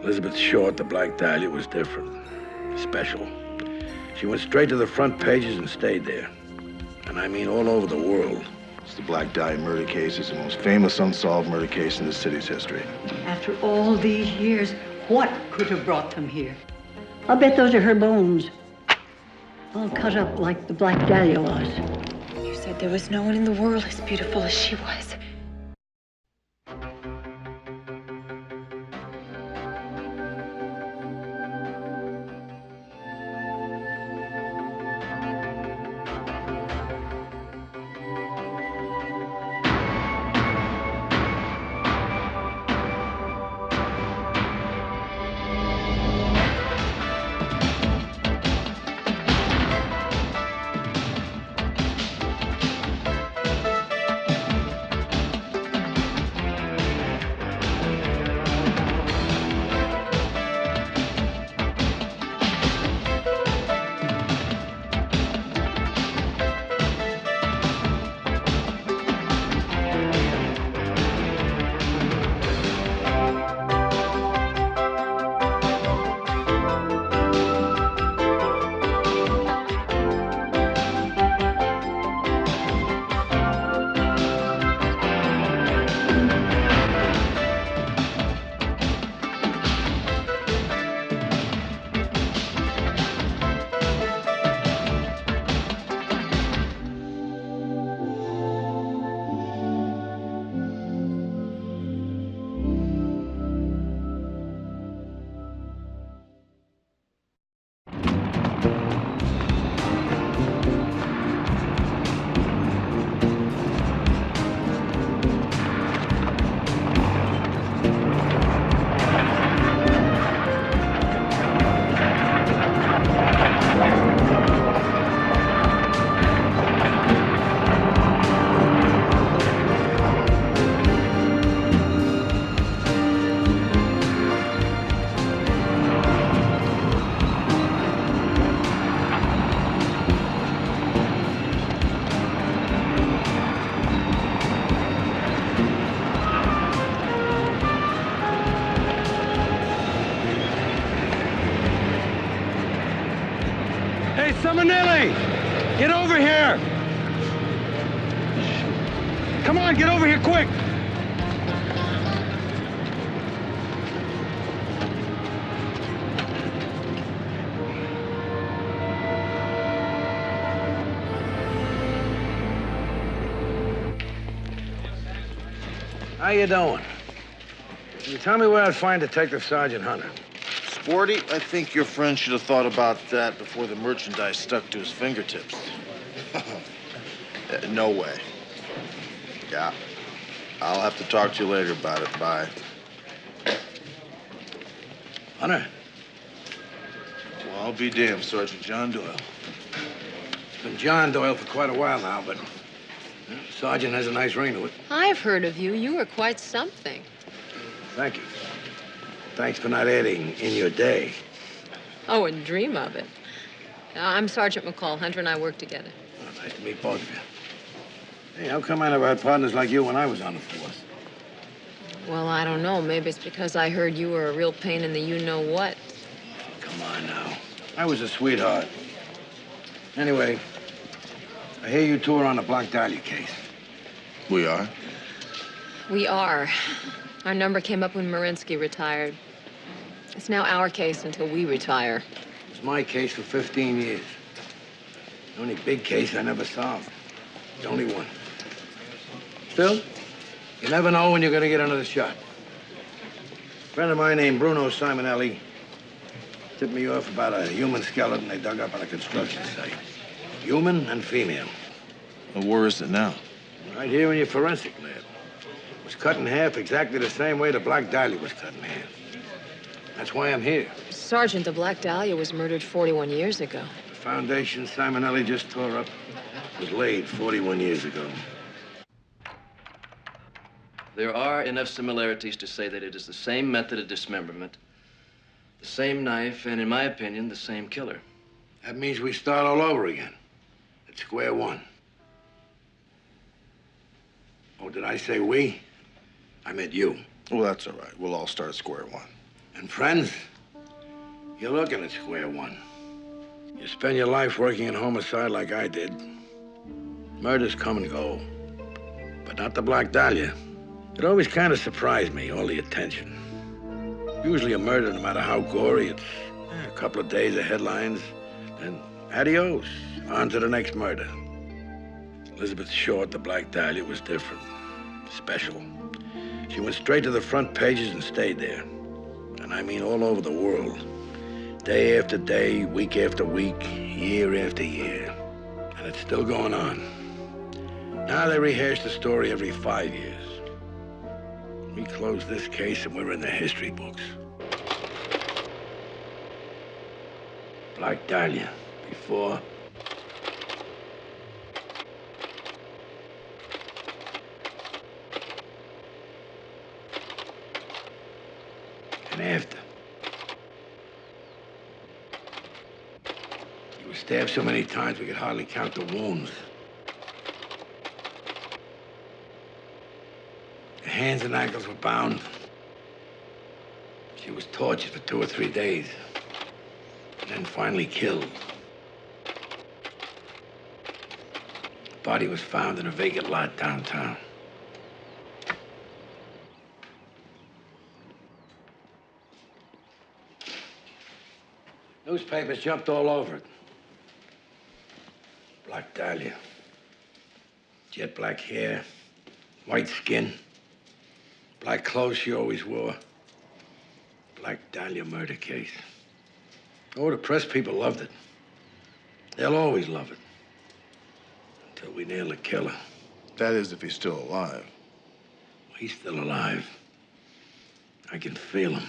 Elizabeth Short, the Black Dahlia, was different. Special. She went straight to the front pages and stayed there. And I mean all over the world. It's the Black Dahlia murder case. It's the most famous unsolved murder case in the city's history. After all these years, what could have brought them here? I'll bet those are her bones. All cut up like the Black Dahlia was. You said there was no one in the world as beautiful as she was. Get over here! Come on, get over here quick! How you doing? Can you tell me where I'd find Detective Sergeant Hunter? Sporty, I think your friend should have thought about that before the merchandise stuck to his fingertips. No way. Yeah. I'll have to talk to you later about it. Bye. Hunter? Well, I'll be damned, Sergeant John Doyle. It's been John Doyle for quite a while now, but Sergeant has a nice ring to it. I've heard of you. You were quite something. Thank you. Thanks for not adding in your day. Oh, and dream of it. I'm Sergeant McCall. Hunter and I work together. Oh, nice to meet both of you. Hey, how come I never had partners like you when I was on the force? Well, I don't know. Maybe it's because I heard you were a real pain in the you-know-what. Come on now. I was a sweetheart. Anyway, I hear you two are on the Black Dahlia case. We are? We are. Our number came up when Marinsky retired. It's now our case until we retire. It was my case for 15 years. The only big case I never solved. The only one. Still, you never know when you're going to get another shot. A friend of mine named Bruno Simonelli tipped me off about a human skeleton they dug up on a construction site. Human and female. Well, where is it now? Right here in your forensic lab. It was cut in half exactly the same way the Black Dahlia was cut in half. That's why I'm here. Sergeant, the Black Dahlia was murdered 41 years ago. The foundation Simonelli just tore up was laid 41 years ago. There are enough similarities to say that it is the same method of dismemberment, the same knife, and in my opinion, the same killer. That means we start all over again. At square one. Oh, did I say we? I meant you. Well, that's all right. We'll all start at square one. And friends, you're looking at square one. You spend your life working in homicide like I did. Murders come and go, but not the Black Dahlia. It always kind of surprised me, all the attention. Usually a murder, no matter how gory, it's a couple of days of headlines, then adios, on to the next murder. Elizabeth Short, the Black Dahlia, was different, special. She went straight to the front pages and stayed there. And I mean all over the world. Day after day, week after week, year after year. And it's still going on. Now they rehash the story every 5 years. We close this case and we're in the history books. Black Dahlia, before. And after. He was stabbed so many times we could hardly count the wounds. Her hands and ankles were bound. She was tortured for 2 or 3 days. And then finally killed. The body was found in a vacant lot downtown. Newspapers jumped all over it. Black Dahlia. Jet black hair, white skin, black clothes she always wore. Black Dahlia murder case. Oh, the press people loved it. They'll always love it. Until we nail the killer. That is, if he's still alive. He's still alive. I can feel him.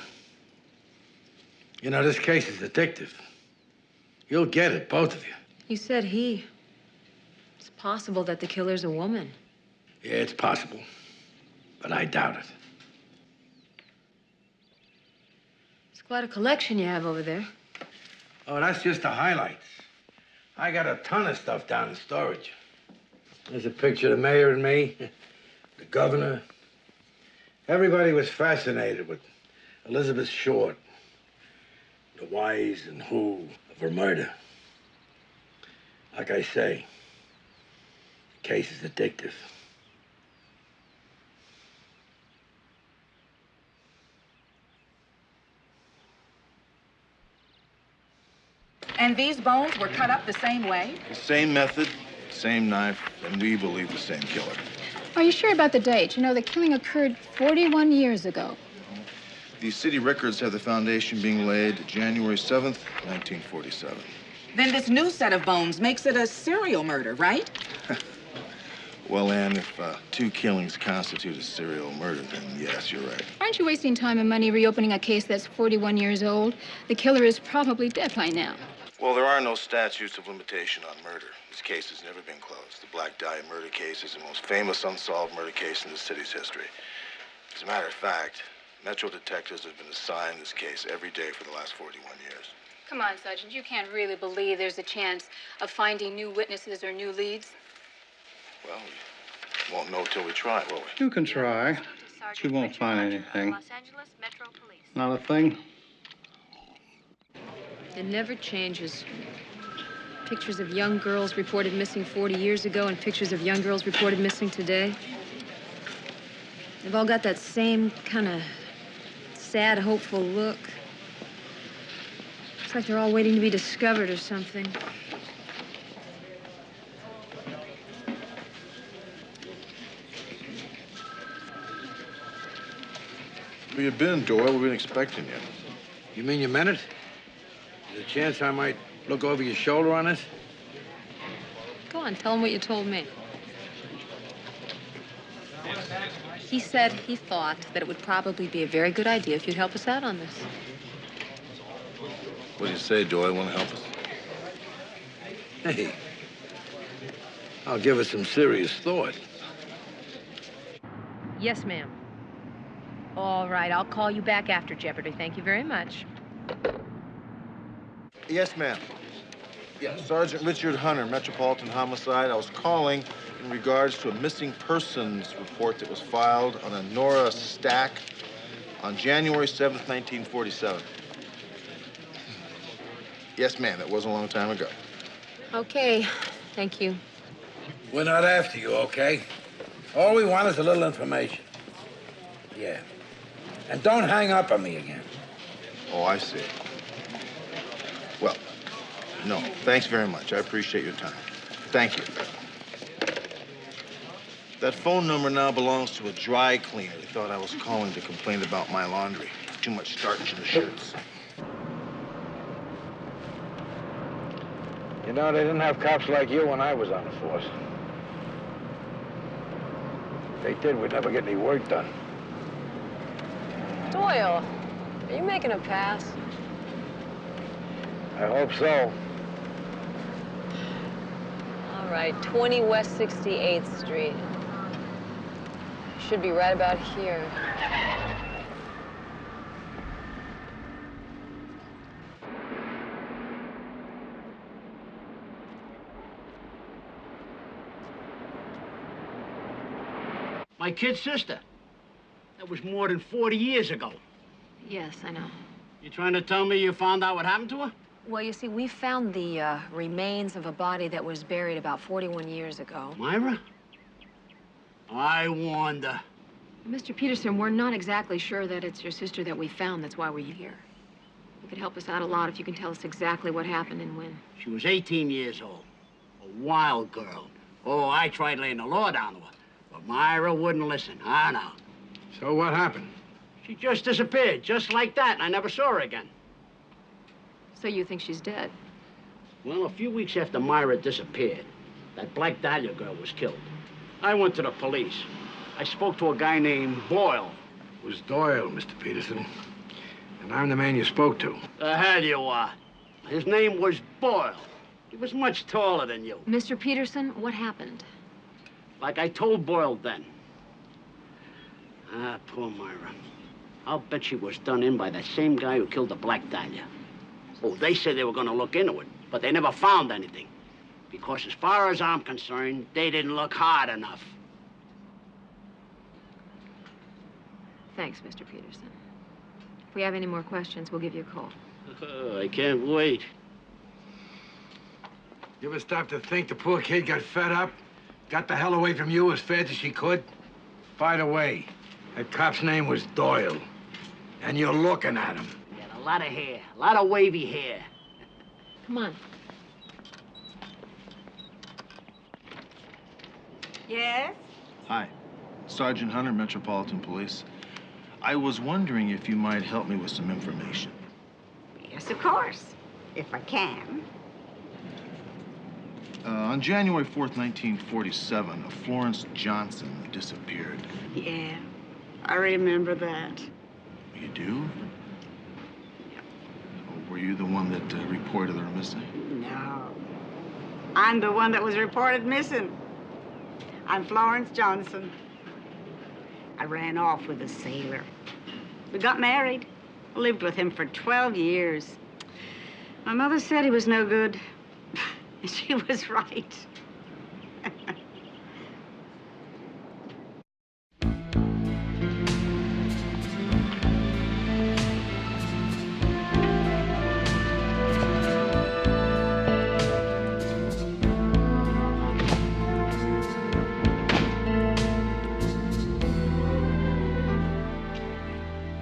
You know, this case is addictive. You'll get it, both of you. You said he. It's possible that the killer's a woman. Yeah, it's possible. But I doubt it. It's quite a collection you have over there. Oh, that's just the highlights. I got a ton of stuff down in storage. There's a picture of the mayor and me, the governor. Everybody was fascinated with Elizabeth Short, the whys and who of her murder. Like I say, the case is addictive. And these bones were cut up the same way? The same method, same knife, and we believe the same killer. Are you sure about the date? You know, the killing occurred 41 years ago. The city records have the foundation being laid January 7th, 1947. Then this new set of bones makes it a serial murder, right? Well, Ann, if 2 killings constitute a serial murder, then yes, you're right. Aren't you wasting time and money reopening a case that's 41 years old? The killer is probably dead by now. Well, there are no statutes of limitation on murder. This case has never been closed. The Black Dahlia murder case is the most famous unsolved murder case in the city's history. As a matter of fact, Metro detectives have been assigned this case every day for the last 41 years. Come on, Sergeant. You can't really believe there's a chance of finding new witnesses or new leads? Well, we won't know till we try, will we? You can try, but you won't find anything. Not a thing. It never changes. Pictures of young girls reported missing 40 years ago and pictures of young girls reported missing today. They've all got that same kind of sad, hopeful look. It's like they're all waiting to be discovered or something. Where you been, Doyle? We've been expecting you. You mean you meant it? There's a chance I might look over your shoulder on this? Go on, tell him what you told me. He said he thought that it would probably be a very good idea if you'd help us out on this. What do you say, Doyle? Want to help us? Hey, I'll give it some serious thought. Yes, ma'am. All right, I'll call you back after Jeopardy. Thank you very much. Yes, ma'am. Yeah, Sergeant Richard Hunter, Metropolitan Homicide. I was calling in in regards to a missing persons report that was filed on a Nora Stack on January 7th, 1947. Yes, ma'am, that was a long time ago. Okay, thank you. We're not after you, okay? All we want is a little information. Yeah. And don't hang up on me again. Oh, I see. Well, no, thanks very much. I appreciate your time. Thank you. That phone number now belongs to a dry cleaner. They thought I was calling to complain about my laundry. Too much starch in the shirts. You know, they didn't have cops like you when I was on the force. If they did, we'd never get any work done. Doyle, are you making a pass? I hope so. All right, 20 West 68th Street. Should be right about here. My kid's sister. That was more than 40 years ago. Yes, I know. You trying to tell me you found out what happened to her? Well, you see, we found the remains of a body that was buried about 41 years ago. Myra? I wonder. Mr. Peterson, we're not exactly sure that it's your sister that we found. That's why we're here. You could help us out a lot if you can tell us exactly what happened and when. She was 18 years old. A wild girl. Oh, I tried laying the law down to her. But Myra wouldn't listen. I know. So what happened? She just disappeared, just like that, and I never saw her again. So you think she's dead? Well, a few weeks after Myra disappeared, that Black Dahlia girl was killed. I went to the police. I spoke to a guy named Boyle. It was Doyle, Mr. Peterson. And I'm the man you spoke to. The hell you are. His name was Boyle. He was much taller than you. Mr. Peterson, what happened? Like I told Boyle then. Ah, poor Myra. I'll bet she was done in by that same guy who killed the Black Dahlia. Oh, they said they were going to look into it, but they never found anything. Because as far as I'm concerned, they didn't look hard enough. Thanks, Mr. Peterson. If we have any more questions, we'll give you a call. Oh, I can't wait. You ever stop to think the poor kid got fed up? Got the hell away from you as fast as she could? By the way, that cop's name was Doyle. And you're looking at him. He had a lot of hair, a lot of wavy hair. Come on. Yes? Hi, Sergeant Hunter, Metropolitan Police. I was wondering if you might help me with some information. Yes, of course. If I can. On January 4th, 1947, a Florence Johnson disappeared. Yeah, I remember that. You do? Or were you the one that reported her missing? No. I'm the one that was reported missing. I'm Florence Johnson. I ran off with a sailor. We got married. Lived with him for 12 years. My mother said he was no good. She was right.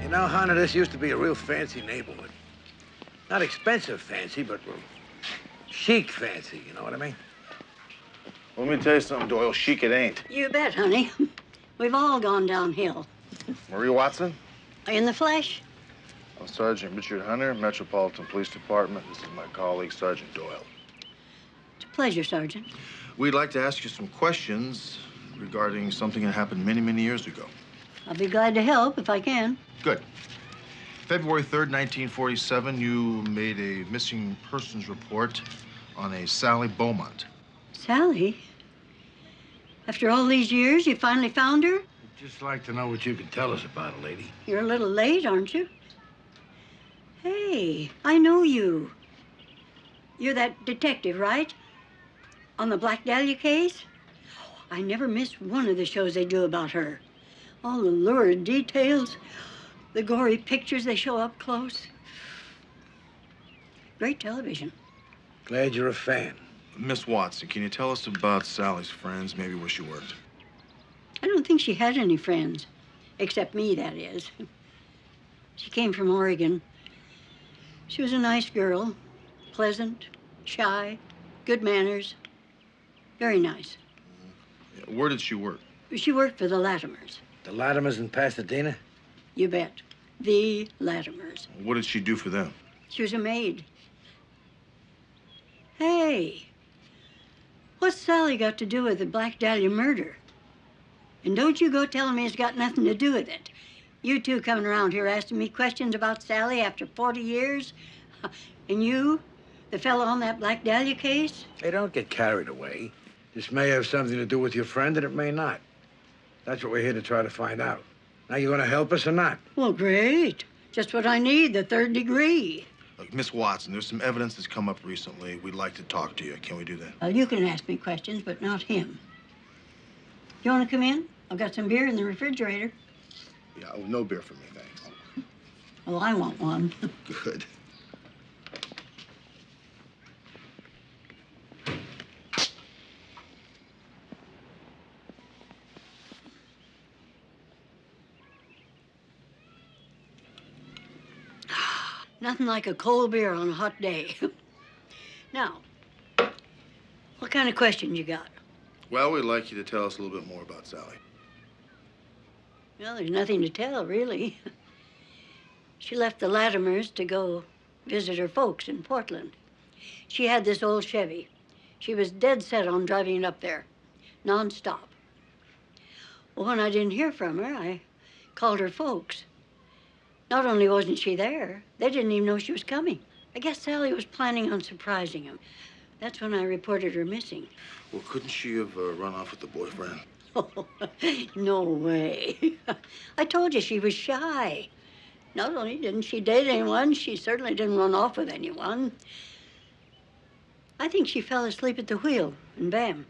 You know, Hunter, this used to be a real fancy neighborhood. Not expensive fancy, but chic fancy, you know what I mean? Let me tell you something, Doyle. Chic it ain't. You bet, honey. We've all gone downhill. Marie Watson? In the flesh? I'm Sergeant Richard Hunter, Metropolitan Police Department. This is my colleague, Sergeant Doyle. It's a pleasure, Sergeant. We'd like to ask you some questions regarding something that happened many, many years ago. I'll be glad to help if I can. Good. February 3rd, 1947, you made a missing persons report on a Sally Beaumont. Sally? After all these years, you finally found her? I'd just like to know what you can tell us about her, lady. You're a little late, aren't you? Hey, I know you. You're that detective, right? On the Black Dahlia case? I never miss one of the shows they do about her. All the lurid details, the gory pictures they show up close. Great television. Glad you're a fan. Miss Watson, can you tell us about Sally's friends, maybe where she worked? I don't think she had any friends, except me, that is. She came from Oregon. She was a nice girl, pleasant, shy, good manners, very nice. Where did she work? She worked for the Latimers. The Latimers in Pasadena? You bet. The Latimers. What did she do for them? She was a maid. Hey, what's Sally got to do with the Black Dahlia murder? And don't you go telling me it's got nothing to do with it. You two coming around here asking me questions about Sally after 40 years? And you, the fellow on that Black Dahlia case? Hey, don't get carried away. This may have something to do with your friend, and it may not. That's what we're here to try to find out. Now, you gonna help us or not? Well, great. Just what I need, the 3rd degree. Look, Miss Watson, there's some evidence that's come up recently. We'd like to talk to you. Can we do that? Well, you can ask me questions, but not him. You want to come in? I've got some beer in the refrigerator. Yeah, no beer for me, thanks. Well, I want one. Good. Nothing like a cold beer on a hot day. Now, what kind of questions you got? Well, we'd like you to tell us a little bit more about Sally. Well, there's nothing to tell, really. She left the Latimers to go visit her folks in Portland. She had this old Chevy. She was dead set on driving it up there, nonstop. Well, when I didn't hear from her, I called her folks. Not only wasn't she there, they didn't even know she was coming. I guess Sally was planning on surprising him. That's when I reported her missing. Well, couldn't she have run off with the boyfriend? Oh, no way. I told you she was shy. Not only didn't she date anyone, she certainly didn't run off with anyone. I think she fell asleep at the wheel, and bam,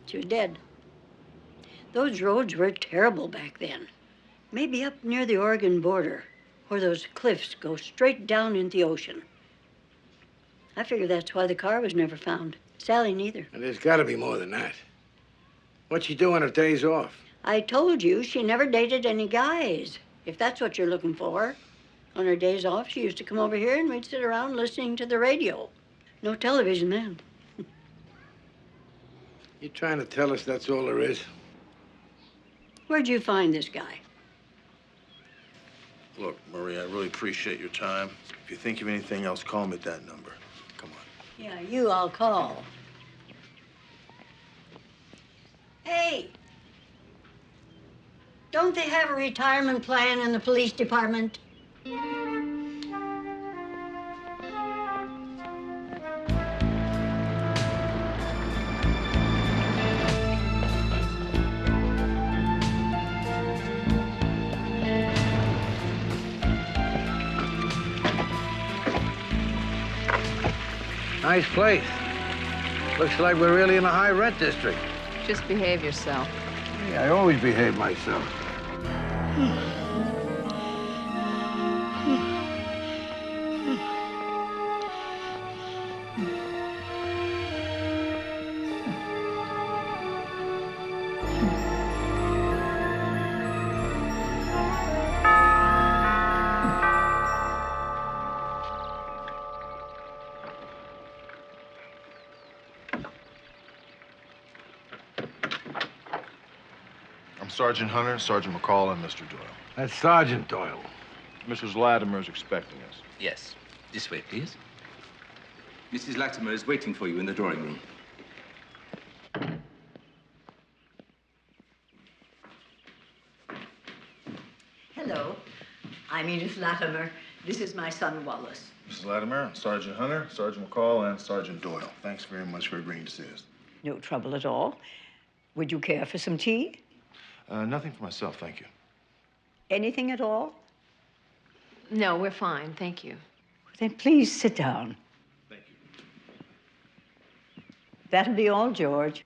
she was dead. Those roads were terrible back then. Maybe up near the Oregon border, where those cliffs go straight down into the ocean. I figure that's why the car was never found. Sally neither. And there's got to be more than that. What's she doing her days off? I told you she never dated any guys, if that's what you're looking for. On her days off, she used to come over here and we'd sit around listening to the radio. No television then. You trying to tell us that's all there is? Where'd you find this guy? Look, Marie, I really appreciate your time. If you think of anything else, call me at that number. Come on. Yeah, you I'll call. Hey, don't they have a retirement plan in the police department? Nice place. Looks like we're really in a high rent district. Just behave yourself. Hey, I always behave myself. Sergeant Hunter, Sergeant McCall, and Mr. Doyle. That's Sergeant Doyle. Mrs. Latimer's expecting us. Yes. This way, please. Mrs. Latimer is waiting for you in the drawing room. Hello, I'm Edith Latimer. This is my son, Wallace. Mrs. Latimer, Sergeant Hunter, Sergeant McCall, and Sergeant Doyle. Thanks very much for agreeing to see us. No trouble at all. Would you care for some tea? Nothing for myself, thank you. Anything at all? No, we're fine, thank you. Then please sit down. Thank you. That'll be all, George.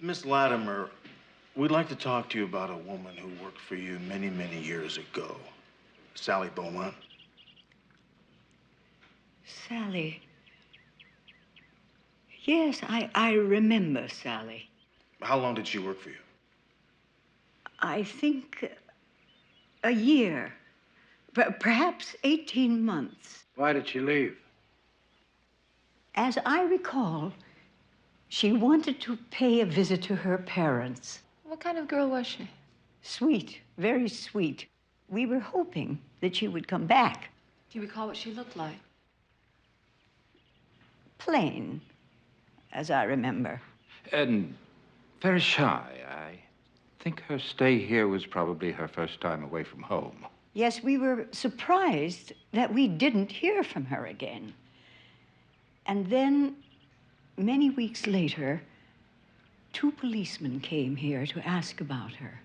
Miss Latimer, we'd like to talk to you about a woman who worked for you many, many years ago. Sally Beaumont. Sally. Yes, I remember Sally. How long did she work for you? I think a year, perhaps 18 months. Why did she leave? As I recall, she wanted to pay a visit to her parents. What kind of girl was she? Sweet, very sweet. We were hoping that she would come back. Do you recall what she looked like? Plain, as I remember. And very shy. I think her stay here was probably her first time away from home. Yes, we were surprised that we didn't hear from her again. And then, many weeks later, 2 policemen came here to ask about her.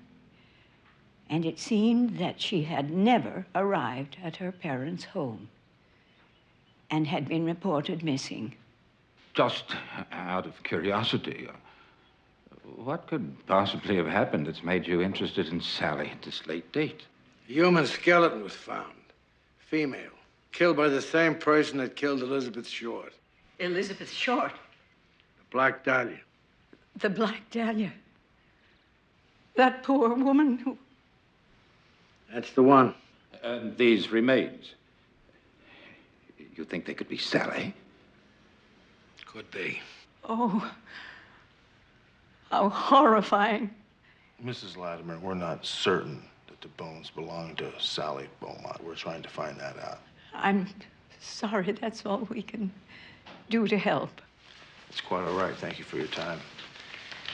And it seemed that she had never arrived at her parents' home and had been reported missing. Just out of curiosity, what could possibly have happened that's made you interested in Sally at this late date? A human skeleton was found. Female. Killed by the same person that killed Elizabeth Short. Elizabeth Short? The Black Dahlia. The Black Dahlia. That poor woman who... That's the one. And these remains. You think they could be Sally? Could be. Oh, how horrifying. Mrs. Latimer, we're not certain that the bones belong to Sally Beaumont. We're trying to find that out. I'm sorry, that's all we can do to help. It's quite all right. Thank you for your time.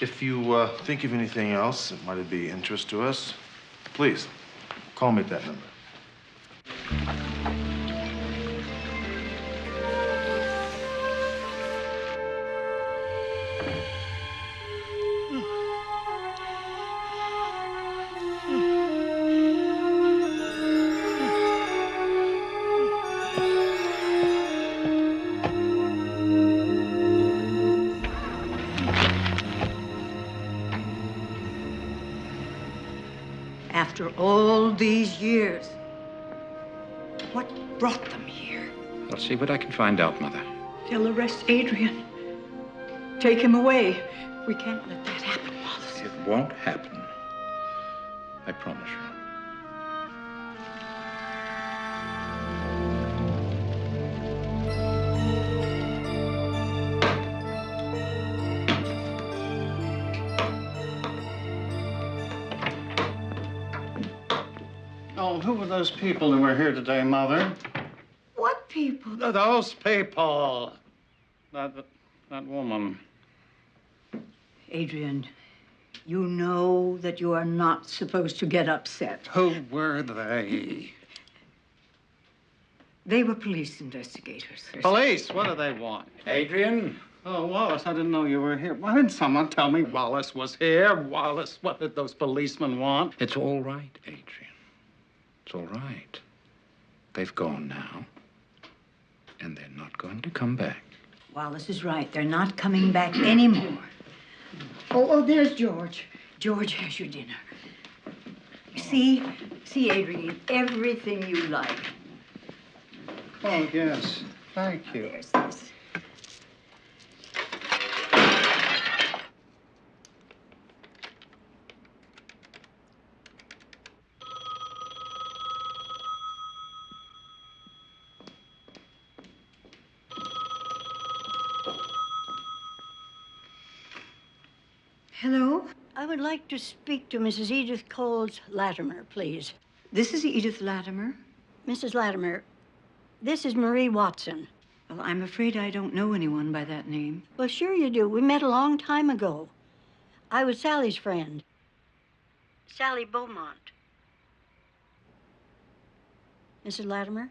If you think of anything else that might be of interest to us, please call me at that number. After all these years, what brought them here? I'll see what I can find out, Mother. They'll arrest Adrian. Take him away. We can't let that happen, Wallace. It won't happen. I promise you. Oh, who were those people who were here today, Mother? What people? Those people. That woman. Adrian, you know that you are not supposed to get upset. Who were they? They were police investigators. Police? What do they want? Adrian? Oh, Wallace, I didn't know you were here. Why didn't someone tell me Wallace was here? Wallace, what did those policemen want? It's all right, Adrian. It's all right. They've gone now, and they're not going to come back. Wallace is right. They're not coming back anymore. Oh, there's George. George has your dinner. See, Adrian, everything you like. Oh, yes. Thank you. There's this. Hello? I would like to speak to Mrs. Edith Coles Latimer, please. This is Edith Latimer. Mrs. Latimer, this is Marie Watson. Well, I'm afraid I don't know anyone by that name. Well, sure you do. We met a long time ago. I was Sally's friend. Sally Beaumont. Mrs. Latimer?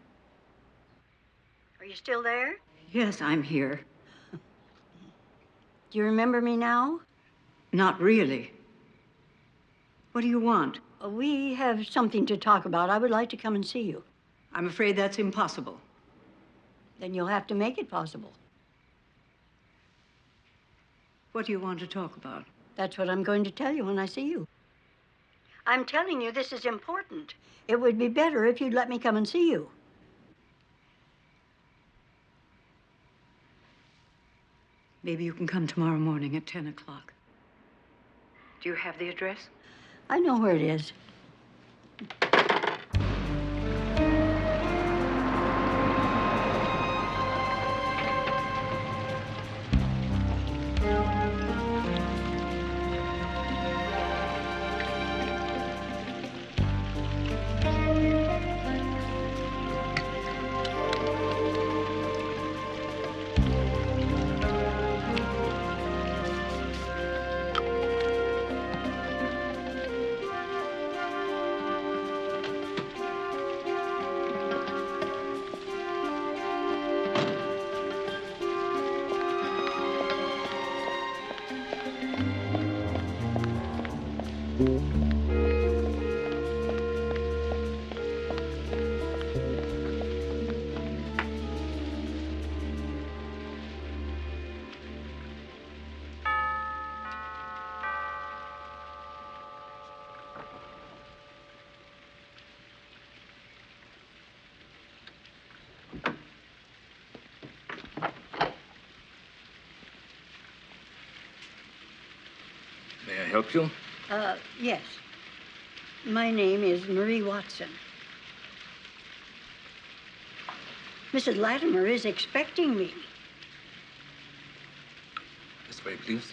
Are you still there? Yes, I'm here. Do you remember me now? Not really. What do you want? We have something to talk about. I would like to come and see you. I'm afraid that's impossible. Then you'll have to make it possible. What do you want to talk about? That's what I'm going to tell you when I see you. I'm telling you this is important. It would be better if you'd let me come and see you. Maybe you can come tomorrow morning at 10 o'clock. Do you have the address? I know where it is. May I help you? Yes. My name is Marie Watson. Mrs. Latimer is expecting me. This way, please.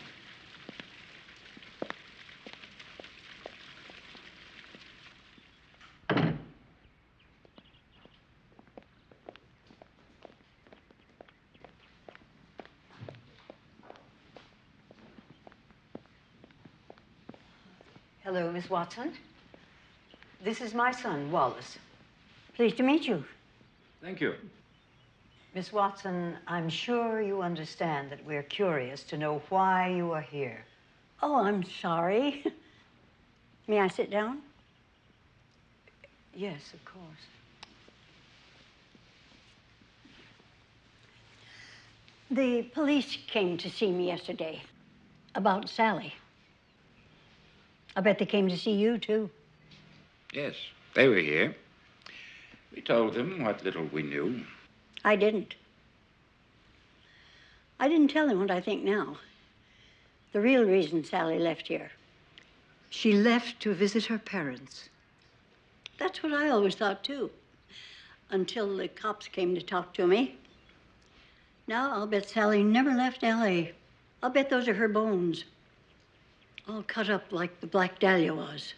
Hello, Miss Watson. This is my son, Wallace. Pleased to meet you. Thank you. Miss Watson, I'm sure you understand that we're curious to know why you are here. Oh, I'm sorry. May I sit down? Yes, of course. The police came to see me yesterday about Sally. I bet they came to see you, too. Yes, they were here. We told them what little we knew. I didn't. I didn't tell them what I think now. The real reason Sally left here. She left to visit her parents. That's what I always thought, too. Until the cops came to talk to me. Now I'll bet Sally never left L.A. I'll bet those are her bones. All cut up like the Black Dahlia was.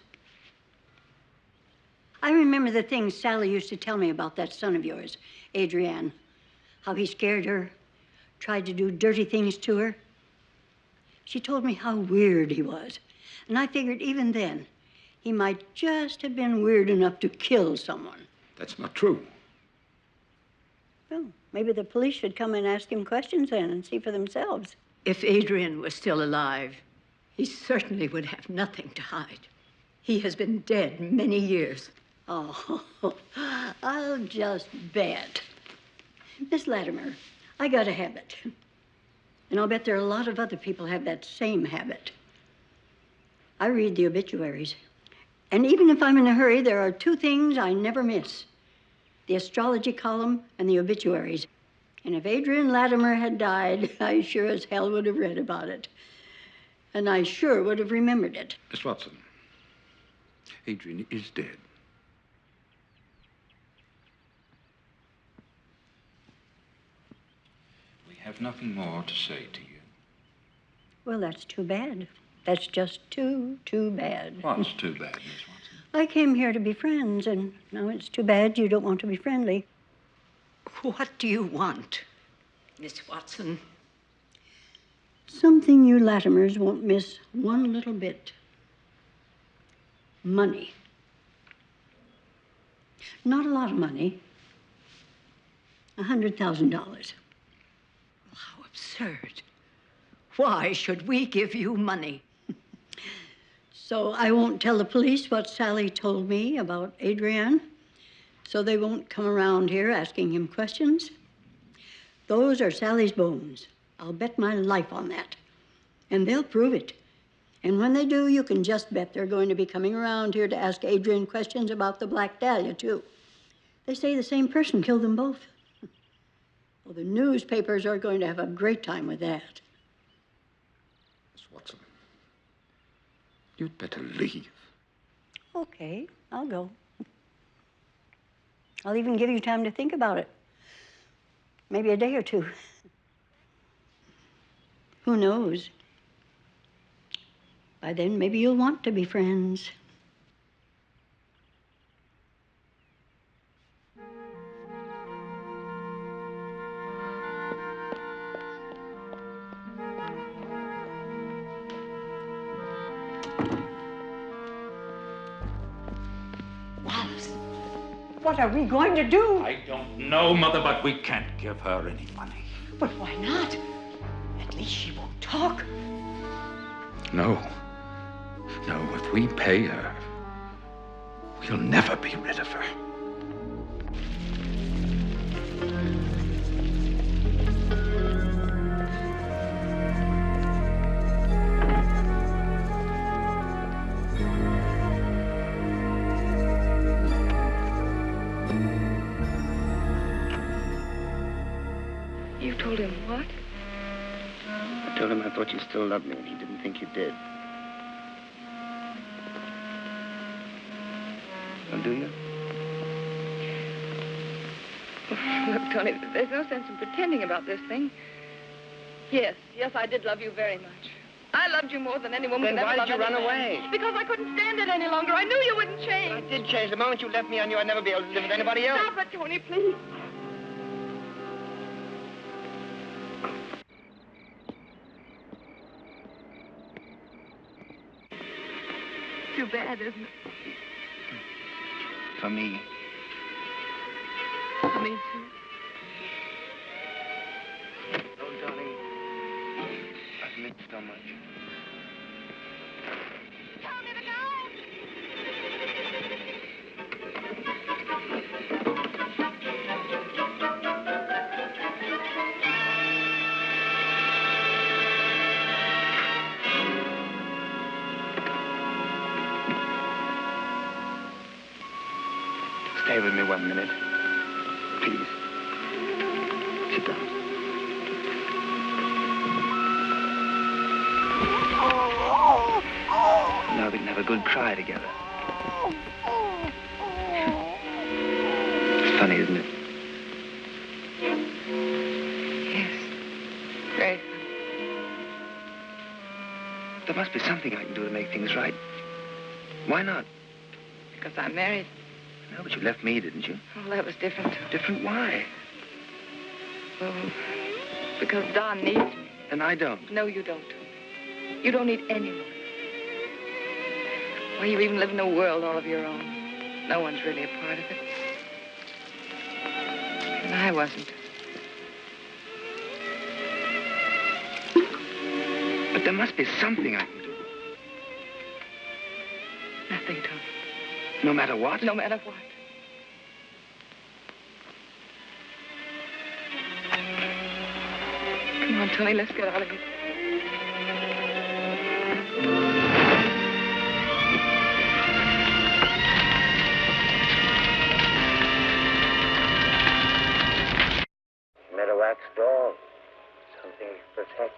I remember the things Sally used to tell me about that son of yours, Adrian. How he scared her, tried to do dirty things to her. She told me how weird he was. And I figured even then, he might just have been weird enough to kill someone. That's not true. Well, maybe the police should come and ask him questions then and see for themselves. If Adrian was still alive, he certainly would have nothing to hide. He has been dead many years. Oh, I'll just bet. Miss Latimer, I got a habit. And I'll bet there are a lot of other people have that same habit. I read the obituaries. And even if I'm in a hurry, there are two things I never miss. The astrology column and the obituaries. And if Adrian Latimer had died, I sure as hell would have read about it. And I sure would have remembered it. Miss Watson, Adrian is dead. We have nothing more to say to you. Well, that's too bad. That's just too bad. What's too bad, Miss Watson? I came here to be friends, and now it's too bad you don't want to be friendly. What do you want, Miss Watson? Something you Latimers won't miss one little bit. Money. Not a lot of money. $100,000. How absurd. Why should we give you money? So I won't tell the police what Sally told me about Adrian, so they won't come around here asking him questions. Those are Sally's bones. I'll bet my life on that. And they'll prove it. And when they do, you can just bet they're going to be coming around here to ask Adrian questions about the Black Dahlia, too. They say the same person killed them both. Well, the newspapers are going to have a great time with that. Miss Watson, you'd better leave. Okay, I'll go. I'll even give you time to think about it. Maybe a day or two. Who knows? By then, maybe you'll want to be friends. Wallace, what are we going to do? I don't know, Mother, but we can't give her any money. But why not? At least she won't talk. No. No, if we pay her, we'll never be rid of her. You told him what? I told him I thought you still loved me and he didn't think you did. Well, do you? Look, Tony, there's no sense in pretending about this thing. Yes, I did love you very much. I loved you more than any woman Then could ever why love did you run any man. away? Because I couldn't stand it any longer. I knew you wouldn't change. I did change. The moment you left me, I knew I'd never be able to live with anybody else. Stop it, Tony, please. Too bad, isn't it? For me. For me, too. Oh, darling. I've missed so much. Stay with me 1 minute. Please. Sit down. Now we can have a good cry together. It's funny, isn't it? Yes. Very funny. There must be something I can do to make things right. Why not? Because I'm married. No, but you left me, didn't you? Well, that was different. Different why? Well, because Don needs me. And I don't. No, you don't. You don't need anyone. Why, you even live in a world all of your own. No one's really a part of it. And I wasn't. But there must be something I can do. Nothing, Tony. No matter what? No matter what. Come on, Tony, let's get out of here. Met a wax doll. Something to protect.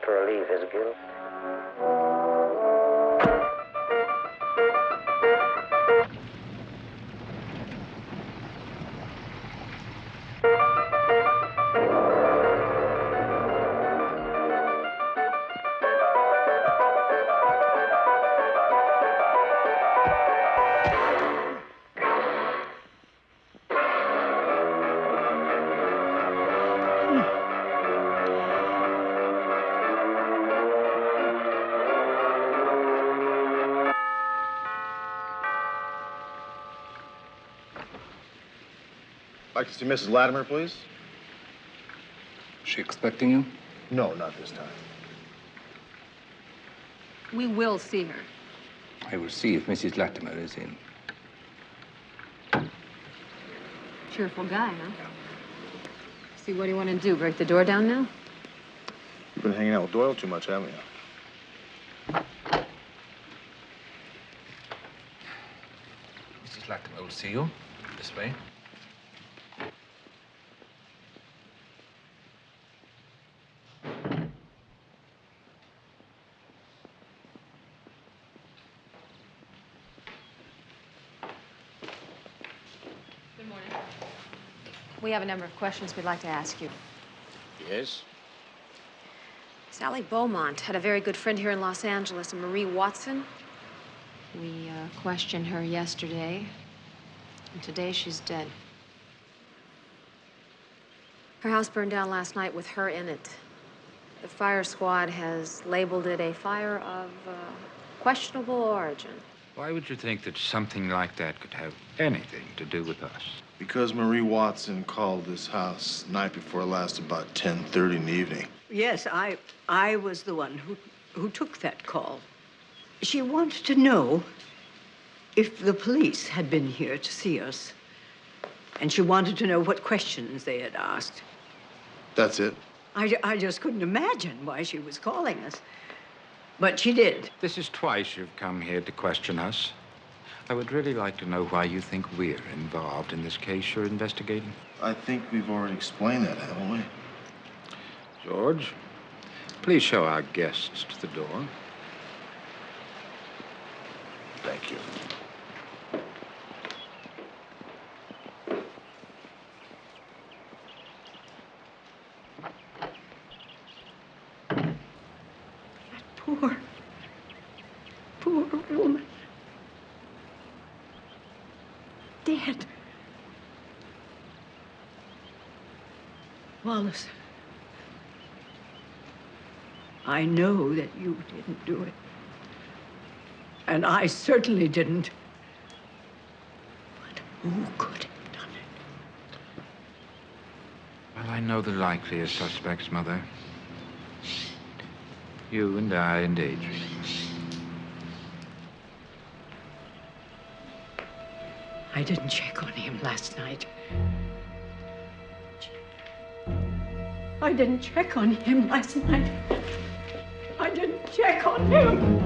To relieve his guilt. Like to see Mrs. Latimer, please? Is she expecting you? No, not this time. We will see her. I will see if Mrs. Latimer is in. Cheerful guy, huh? See, what do you want to do? Break the door down now? You've been hanging out with Doyle too much, haven't you? Mrs. Latimer will see you. This way. Good morning. We have a number of questions we'd like to ask you. Yes? Sally Beaumont had a very good friend here in Los Angeles, Marie Watson. We questioned her yesterday, and today she's dead. Her house burned down last night with her in it. The fire squad has labeled it a fire of questionable origin. Why would you think that something like that could have anything to do with us? Because Marie Watson called this house night before last about 10:30 in the evening. Yes, I was the one who took that call. She wanted to know if the police had been here to see us. And she wanted to know what questions they had asked. That's it. I just couldn't imagine why she was calling us. But she did. This is twice you've come here to question us. I would really like to know why you think we're involved in this case you're investigating. I think we've already explained that, haven't we? George, please show our guests to the door. Thank you. Poor woman. Dead. Wallace, I know that you didn't do it. And I certainly didn't. But who could have done it? Well, I know the likeliest suspects, Mother. You and I and Adrian. I didn't check on him last night. I didn't check on him last night. I didn't check on him.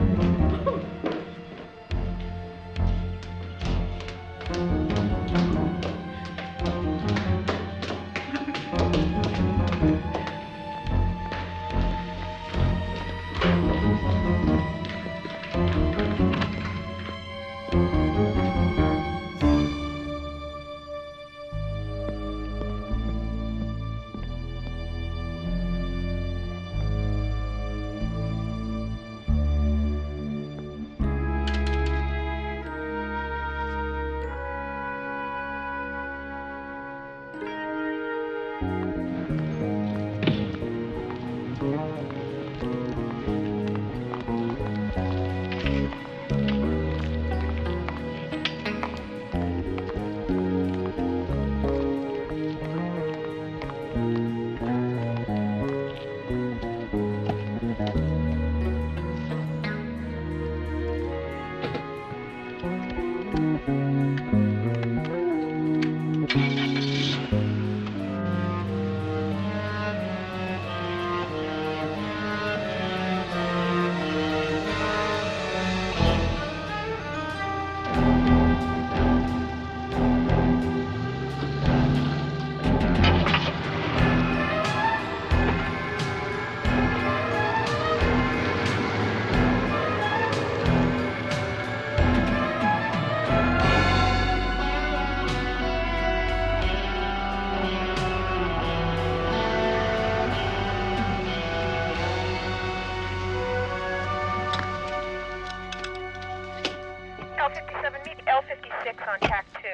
L57, meet L56 on track 2.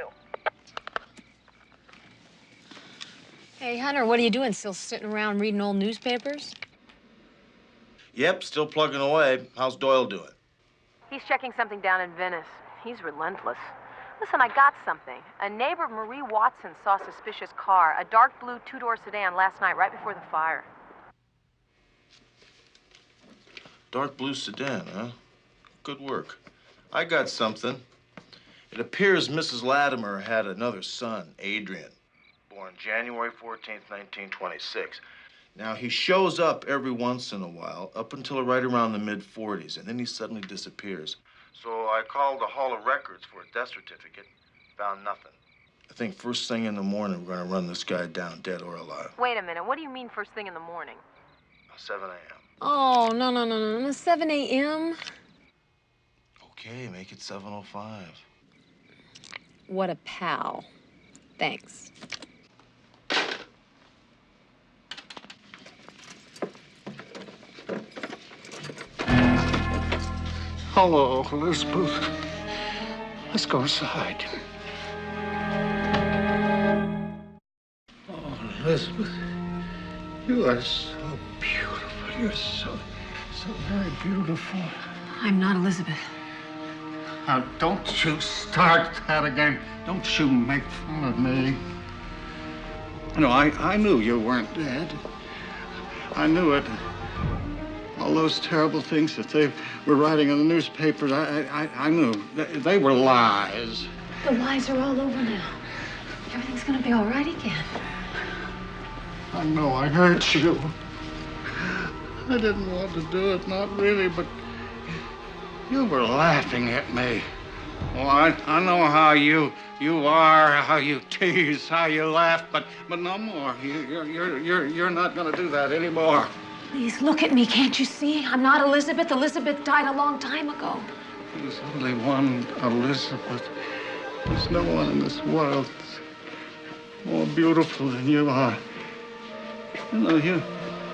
Hey, Hunter, what are you doing? Still sitting around reading old newspapers? Yep, still plugging away. How's Doyle doing? He's checking something down in Venice. He's relentless. Listen, I got something. A neighbor of Marie Watson saw a suspicious car, a dark blue two-door sedan, last night right before the fire. Dark blue sedan, huh? Good work. I got something. It appears Mrs. Latimer had another son, Adrian, born January 14th, 1926. Now, he shows up every once in a while, up until right around the mid-40s, and then he suddenly disappears. So I called the Hall of Records for a death certificate, found nothing. I think first thing in the morning, we're gonna run this guy down, dead or alive. Wait a minute. What do you mean first thing in the morning? 7 a.m. Oh, no. 7 a.m.? Okay, make it 7:05. What a pal. Thanks. Hello, Elizabeth. Let's go inside. Oh, Elizabeth, you are so beautiful. You're so very beautiful. I'm not Elizabeth. Now, don't you start that again. Don't you make fun of me. No, I knew you weren't dead. I knew it. All those terrible things that they were writing in the newspapers, I knew. They were lies. The lies are all over now. Everything's gonna be all right again. I know I hurt you. I didn't want to do it, not really, but you were laughing at me. Well, I know how you are, how you tease, how you laugh, but no more. You're not gonna do that anymore. Please look at me. Can't you see? I'm not Elizabeth. Elizabeth died a long time ago. There's only one Elizabeth. There's no one in this world more beautiful than you are. You know,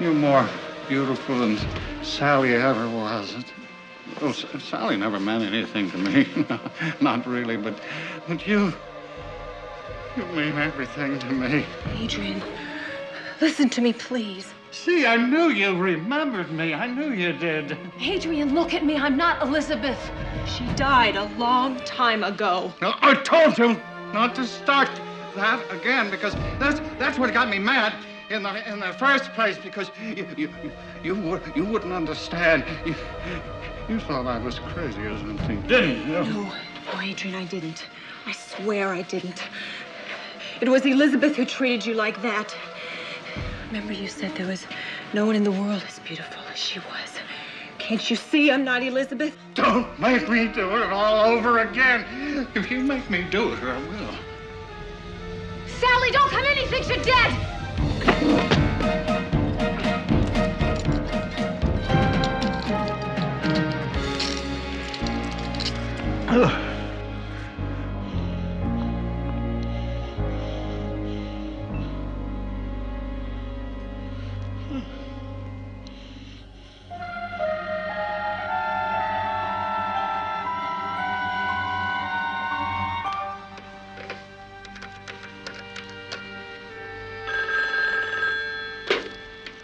you're more beautiful than Sally ever was. Oh, Sally never meant anything to me. Not really, but you mean everything to me. Adrian, listen to me, please. See, I knew you remembered me. I knew you did. Adrian, look at me. I'm not Elizabeth. She died a long time ago. Now, I told you not to start that again, because that's what got me mad in the first place, because you wouldn't understand. You thought I was crazy or something, didn't you? No, Adrian, I didn't. I swear I didn't. It was Elizabeth who treated you like that. Remember, you said there was no one in the world as beautiful as she was. Can't you see I'm not Elizabeth? Don't make me do it all over again. If you make me do it, I will. Sally, don't come in. He thinks you're dead.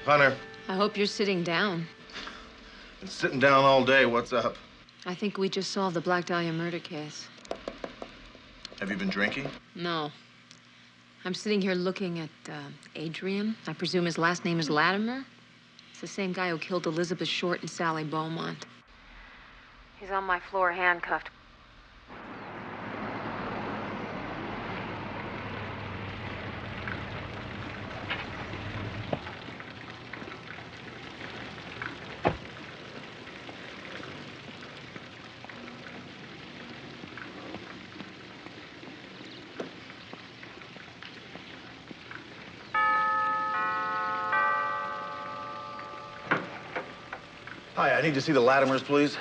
Hunter. I hope you're sitting down. Been sitting down all day. What's up? I think we just solved the Black Dahlia murder case. Have you been drinking? No. I'm sitting here looking at Adrian. I presume his last name is Latimer. It's the same guy who killed Elizabeth Short and Sally Beaumont. He's on my floor, handcuffed. Hi, I need to see the Latimers, please.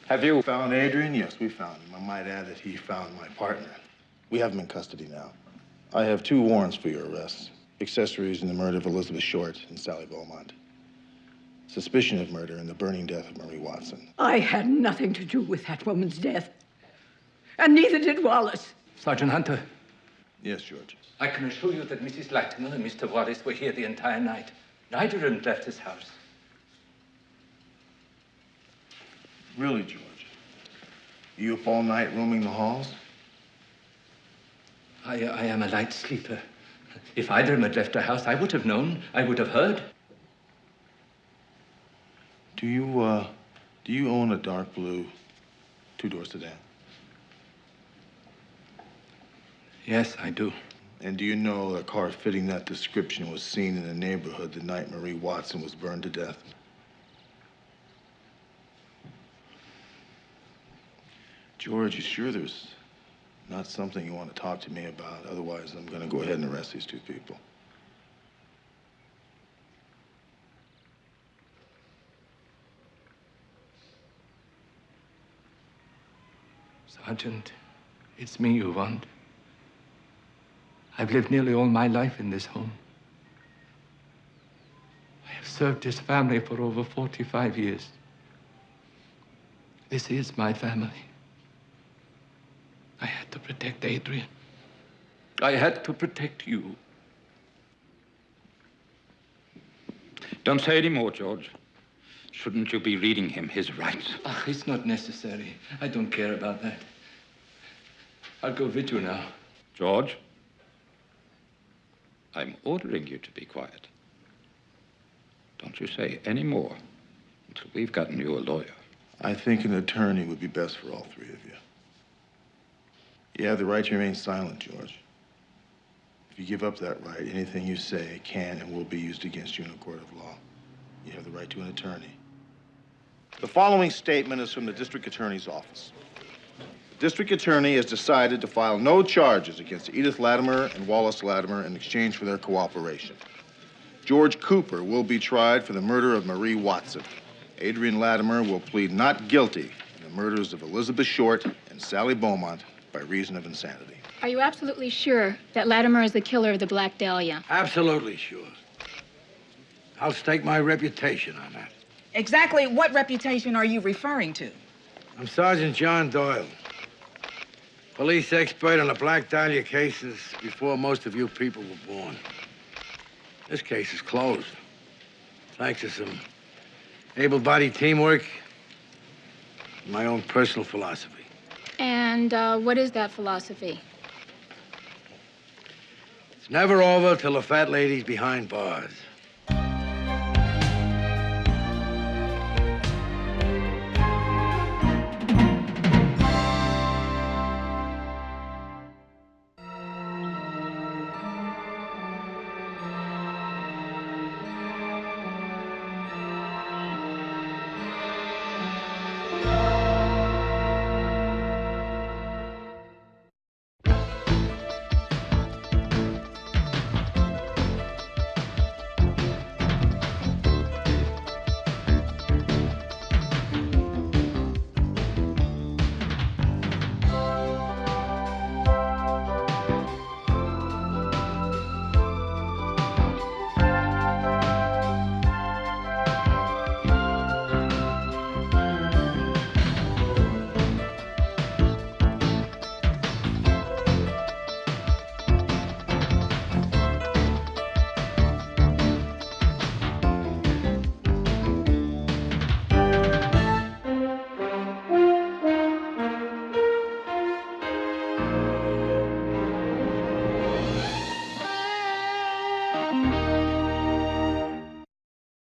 Have you found Adrian? Yes, we found him. I might add that he found my partner. We have him in custody now. I have 2 warrants for your arrests. Accessories in the murder of Elizabeth Short and Sally Beaumont. Suspicion of murder in the burning death of Marie Watson. I had nothing to do with that woman's death. And neither did Wallace. Sergeant Hunter. Yes, George. I can assure you that Mrs. Latimer and Mr. Wallace were here the entire night. Neither of them left this house. Really, George? You up all night roaming the halls? I am a light sleeper. If either of them had left the house, I would have known. I would have heard. Do Do you own a dark blue, two-door sedan? Yes, I do. And do you know a car fitting that description was seen in the neighborhood the night Marie Watson was burned to death? George, you sure there's not something you want to talk to me about? Otherwise, I'm going to go ahead and arrest these two people. Sergeant, it's me you want. I've lived nearly all my life in this home. I have served this family for over 45 years. This is my family. I had to protect Adrian. I had to protect you. Don't say any more, George. Shouldn't you be reading him his rights? It's not necessary. I don't care about that. I'll go with you now. George, I'm ordering you to be quiet. Don't you say any more until we've gotten you a lawyer. I think an attorney would be best for all three of you. You have the right to remain silent, George. If you give up that right, anything you say can and will be used against you in a court of law. You have the right to an attorney. The following statement is from the district attorney's office. The district attorney has decided to file no charges against Edith Latimer and Wallace Latimer in exchange for their cooperation. George Cooper will be tried for the murder of Marie Watson. Adrian Latimer will plead not guilty in the murders of Elizabeth Short and Sally Beaumont by reason of insanity. Are you absolutely sure that Latimer is the killer of the Black Dahlia? Absolutely sure. I'll stake my reputation on that. Exactly what reputation are you referring to? I'm Sergeant John Doyle, police expert on the Black Dahlia cases before most of you people were born. This case is closed, thanks to some able-bodied teamwork and my own personal philosophy. And what is that philosophy? It's never over till the fat lady's behind bars.